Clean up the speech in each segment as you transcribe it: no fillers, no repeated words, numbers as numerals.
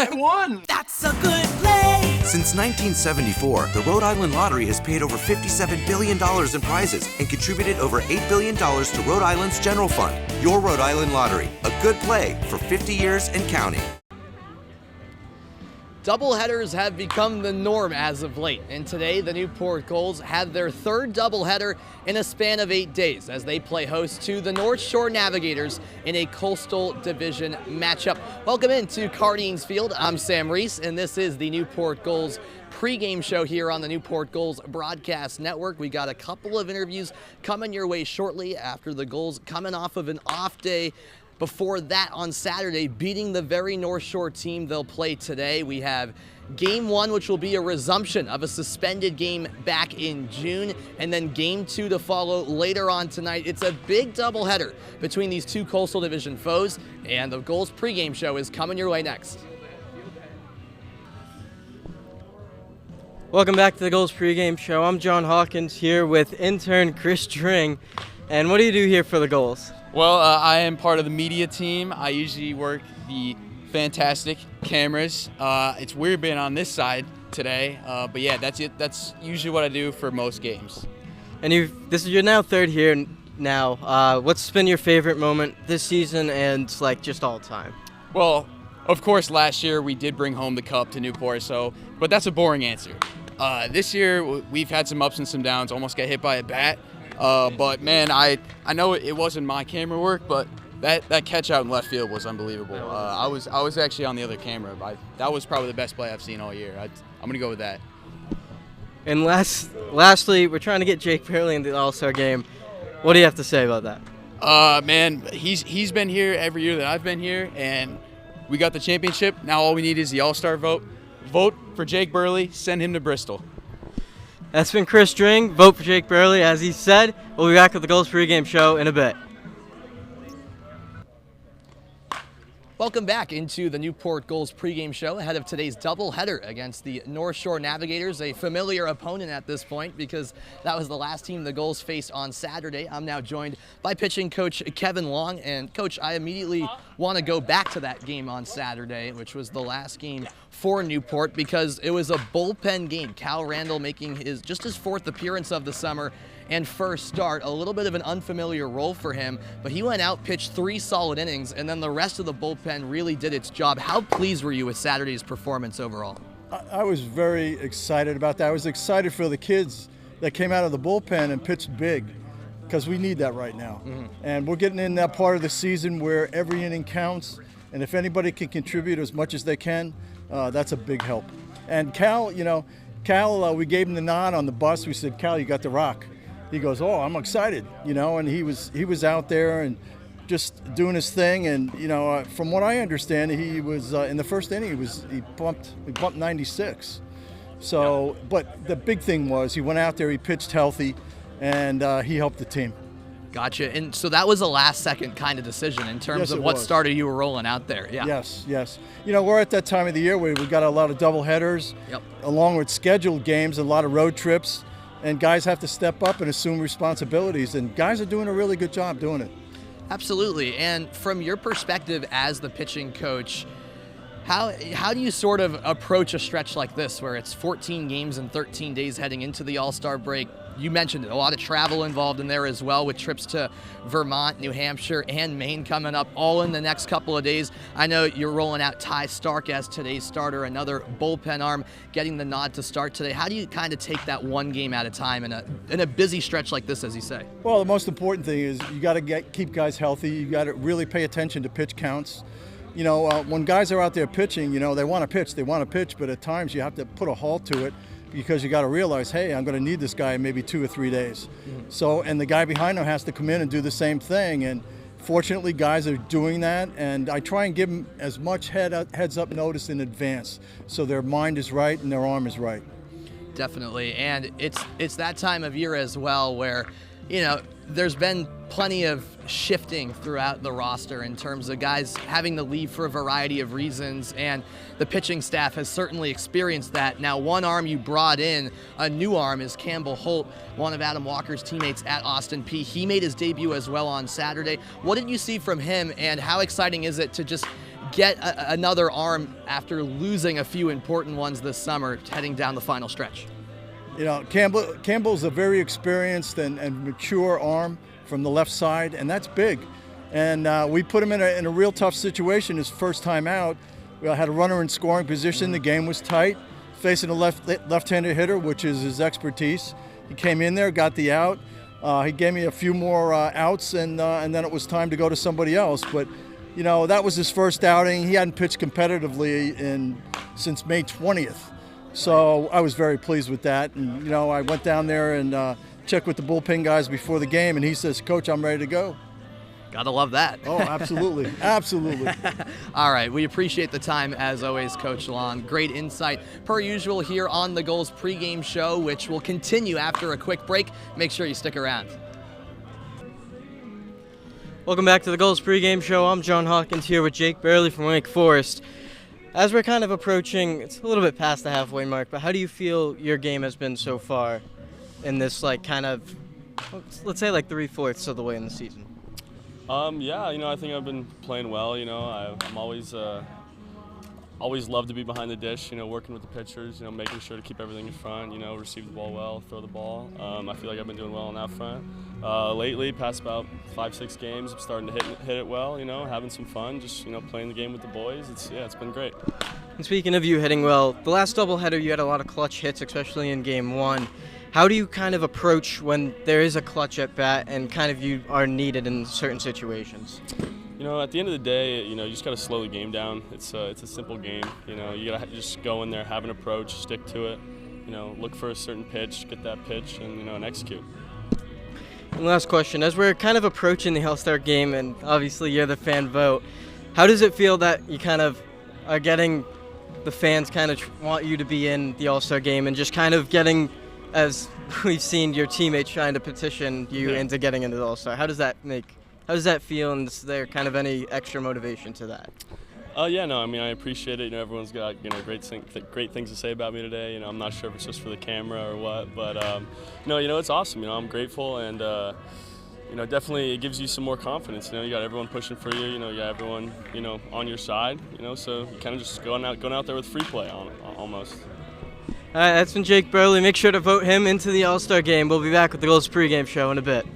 I won! That's a good play! Since 1974, the Rhode Island Lottery has paid over $57 billion in prizes and contributed over $8 billion to Rhode Island's general fund. Your Rhode Island Lottery, a good play for 50 years and counting. Doubleheaders have become the norm as of late, and today the Newport Gulls had their third doubleheader in a span of 8 days as they play host to the North Shore Navigators in a Coastal Division matchup. Welcome into Cardines Field. I'm Sam Reese, and this is the Newport Gulls pregame show here on the Newport Gulls Broadcast Network. We got a couple of interviews coming your way shortly after the Gulls coming off of an off day. Before that, on Saturday, beating the very North Shore team they'll play today. We have Game 1, which will be a resumption of a suspended game back in June, and then Game 2 to follow later on tonight. It's a big doubleheader between these two Coastal Division foes, and the Gulls pregame show is coming your way next. Welcome back to the Gulls pregame show. I'm John Hawkins here with intern Chris Dring. And what do you do here for the Gulls? Well, I am part of the media team. I usually work the fantastic cameras. It's weird being on this side today, but yeah, that's it. That's usually what I do for most games. And you're now third here now. What's been your favorite moment this season and like just all time? Well, of course, last year we did bring home the cup to Newport, but that's a boring answer. This year we've had some ups and some downs. Almost got hit by a bat. But man, I know it wasn't my camera work, but that catch out in left field was unbelievable. I was actually on the other camera, but that was probably the best play I've seen all year. I'm gonna go with that. And lastly, we're trying to get Jake Barley in the All-Star game. What do you have to say about that? Man, he's been here every year that I've been here, and we got the championship. Now all we need is the All-Star vote. Vote for Jake Barley. Send him to Bristol. That's been Chris Dring. Vote for Jake Barley. As he said, we'll be back with the Gulls pregame show in a bit. Welcome back into the Newport Gulls pregame show ahead of today's doubleheader against the North Shore Navigators, a familiar opponent at this point because that was the last team the Gulls faced on Saturday. I'm now joined by pitching coach Kevin Long. And Coach, I immediately want to go back to that game on Saturday, which was the last game for Newport because it was a bullpen game. Cal Randall making his fourth appearance of the summer and first start, a little bit of an unfamiliar role for him, but he went out, pitched 3 solid innings, and then the rest of the bullpen really did its job. How pleased were you with Saturday's performance overall? I was very excited about that. I was excited for the kids that came out of the bullpen and pitched big because we need that right now. Mm-hmm. And we're getting in that part of the season where every inning counts, and if anybody can contribute as much as they can, that's a big help. And Cal, we gave him the nod on the bus. We said, Cal, you got the rock. He goes, oh, I'm excited, and he was out there and just doing his thing. And, from what I understand, he was in the first inning, he bumped 96. So, but the big thing was he went out there, he pitched healthy, and he helped the team. Gotcha. And so that was a last-second kind of decision in terms of what starter you were rolling out there. Yeah. Yes. We're at that time of the year where we've got a lot of doubleheaders, along with scheduled games, a lot of road trips. And guys have to step up and assume responsibilities, and guys are doing a really good job doing it. Absolutely. And from your perspective as the pitching coach, how do you sort of approach a stretch like this where it's 14 games in 13 days heading into the All-Star break? You mentioned it, a lot of travel involved in there as well with trips to Vermont, New Hampshire, and Maine coming up all in the next couple of days. I know you're rolling out Ty Stark as today's starter, another bullpen arm, getting the nod to start today. How do you kind of take that one game at a time in a busy stretch like this, as you say? Well, the most important thing is you got to keep guys healthy. You got to really pay attention to pitch counts. When guys are out there pitching, they want to pitch, but at times you have to put a halt to it because you got to realize, hey, I'm going to need this guy in maybe 2 or 3 days. Mm-hmm. So, and the guy behind him has to come in and do the same thing. And fortunately, guys are doing that. And I try and give them as much heads up notice in advance so their mind is right and their arm is right. Definitely. And it's that time of year as well where, there's been plenty of shifting throughout the roster in terms of guys having to leave for a variety of reasons, and the pitching staff has certainly experienced that. Now, one arm you brought in, a new arm, is Campbell Holt, one of Adam Walker's teammates at Austin Peay. He made his debut as well on Saturday. What did you see from him, and how exciting is it to just get another arm after losing a few important ones this summer heading down the final stretch? You know, Campbell's a very experienced and mature arm from the left side, and that's big. And we put him in a real tough situation his first time out. We had a runner in scoring position. The game was tight, facing a left-handed hitter, which is his expertise. He came in there, got the out. He gave me a few more outs, and then it was time to go to somebody else. But, you know, that was his first outing. He hadn't pitched competitively since May 20th. So I was very pleased with that. And, you know, I went down there and checked with the bullpen guys before the game, and he says, "Coach, I'm ready to go." Gotta love that. Oh, absolutely. Absolutely. All right. We appreciate the time, as always, Coach Long. Great insight, per usual, here on the Gulls pregame show, which will continue after a quick break. Make sure you stick around. Welcome back to the Gulls pregame show. I'm John Hawkins here with Jake Barley from Wake Forest. As we're kind of approaching, it's a little bit past the halfway mark, but how do you feel your game has been so far in this, like, kind of, let's say, like 3/4 of the way in the season? Yeah, you know, I think I've been playing well. You know, I'm always love to be behind the dish. You know, working with the pitchers. You know, making sure to keep everything in front. You know, receive the ball well, throw the ball. I feel like I've been doing well on that front. Lately, past about 5-6 games, I'm starting to hit it well. You know, having some fun, just playing the game with the boys. It's been great. And speaking of you hitting well, the last doubleheader you had a lot of clutch hits, especially in Game 1. How do you kind of approach when there is a clutch at bat and kind of you are needed in certain situations? You know, at the end of the day, you just got to slow the game down. It's a simple game. You know, you got to just go in there, have an approach, stick to it. You know, look for a certain pitch, get that pitch, and execute. And last question, as we're kind of approaching the All-Star game, and obviously you're the fan vote, how does it feel that you kind of are getting the fans kind of want you to be in the All-Star game and just kind of getting, as we've seen your teammates trying to petition you into getting into the All-Star? How does that feel, and is there kind of any extra motivation to that? Yeah, no, I mean, I appreciate it. You know, everyone's got, great things to say about me today. You know, I'm not sure if it's just for the camera or what, but, it's awesome. You know, I'm grateful, and, definitely it gives you some more confidence. You know, you got everyone pushing for you. You know, you got everyone, on your side, so you kind of just going out there with free play almost. All right, that's been Jake Barley. Make sure to vote him into the All-Star game. We'll be back with the Gulls pregame show in a bit.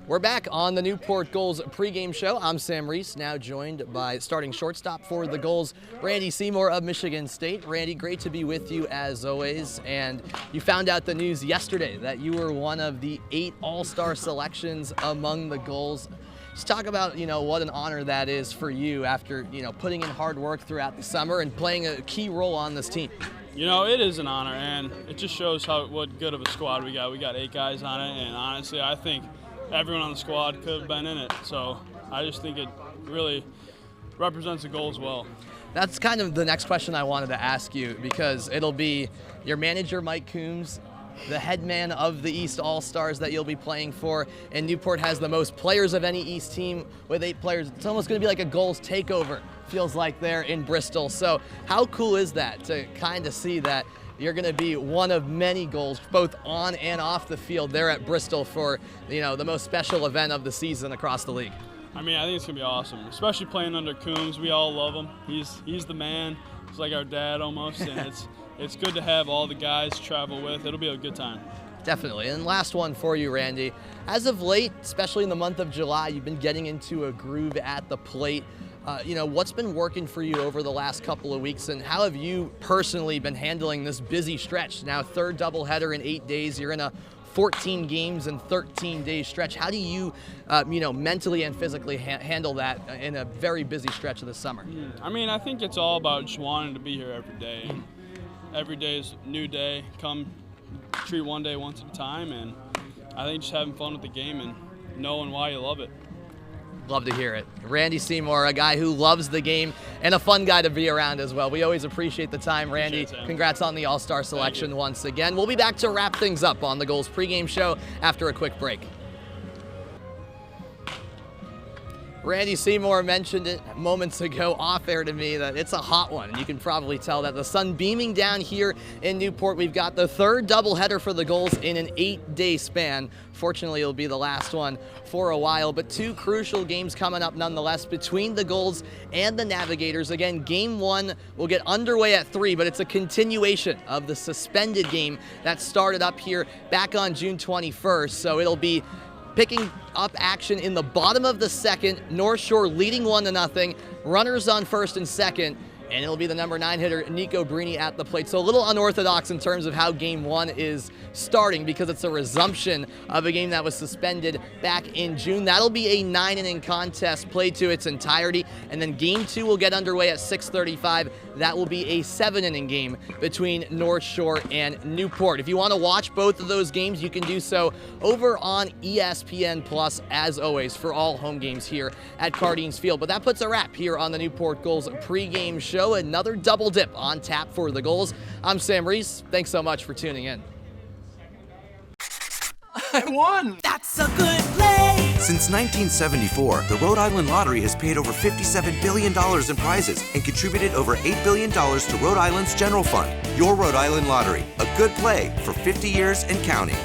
We're back on the Newport Gulls pregame show. I'm Sam Reese, now joined by starting shortstop for the Gulls, Randy Seymour of Michigan State. Randy, great to be with you as always. And you found out the news yesterday that you were one of the 8 All-Star selections among the Gulls. Just talk about, what an honor that is for you after, putting in hard work throughout the summer and playing a key role on this team. It is an honor, and it just shows what good of a squad we got. We got 8 guys on it, and honestly, I think everyone on the squad could have been in it. So I just think it really represents the Gulls well. That's kind of the next question I wanted to ask you, because it'll be your manager, Mike Coombs, the head man of the East All-Stars that you'll be playing for, and Newport has the most players of any East team with 8 players. It's almost going to be like a Gulls takeover, feels like, there in Bristol. So how cool is that to kind of see that you're going to be one of many Gulls, both on and off the field, there at Bristol for, the most special event of the season across the league? I mean, I think it's going to be awesome, especially playing under Coombs. We all love him. He's the man. He's like our dad almost, and it's good to have all the guys travel with. It'll be a good time. Definitely. And last one for you, Randy. As of late, especially in the month of July, you've been getting into a groove at the plate. What's been working for you over the last couple of weeks, and how have you personally been handling this busy stretch? Now, 3rd doubleheader in 8 days. You're in a 14 games and 13 days stretch. How do you, mentally and physically handle that in a very busy stretch of the summer? I mean, I think it's all about just wanting to be here every day. And every day is a new day. Come treat one day once at a time, and I think just having fun with the game and knowing why you love it. Love to hear it. Randy Seymour, a guy who loves the game and a fun guy to be around as well. We always appreciate the time, Randy. Congrats on the All-Star selection once again. We'll be back to wrap things up on the Gulls pregame show after a quick break. Randy Seymour mentioned it moments ago off air to me that it's a hot one. You can probably tell that the sun beaming down here in Newport. We've got the third doubleheader for the Gulls in an 8-day span. Fortunately, it'll be the last one for a while, but two crucial games coming up nonetheless between the Gulls and the Navigators. Again, game one will get underway at 3, but it's a continuation of the suspended game that started up here back on June 21st. So it'll be picking up action in the bottom of the second. North Shore leading 1-0. Runners on first and second. And it'll be the number 9 hitter, Nico Brini, at the plate. So a little unorthodox in terms of how game one is starting because it's a resumption of a game that was suspended back in June. That'll be a 9-inning contest played to its entirety. And then game two will get underway at 6:35. That will be a 7-inning game between North Shore and Newport. If you want to watch both of those games, you can do so over on ESPN Plus, as always, for all home games here at Cardines Field. But that puts a wrap here on the Newport Gulls pregame show. Another double dip on tap for the Gulls. I'm Sam Reese. Thanks so much for tuning in. I won! That's a good play! Since 1974, the Rhode Island Lottery has paid over $57 billion in prizes and contributed over $8 billion to Rhode Island's general fund. Your Rhode Island Lottery, a good play for 50 years and counting.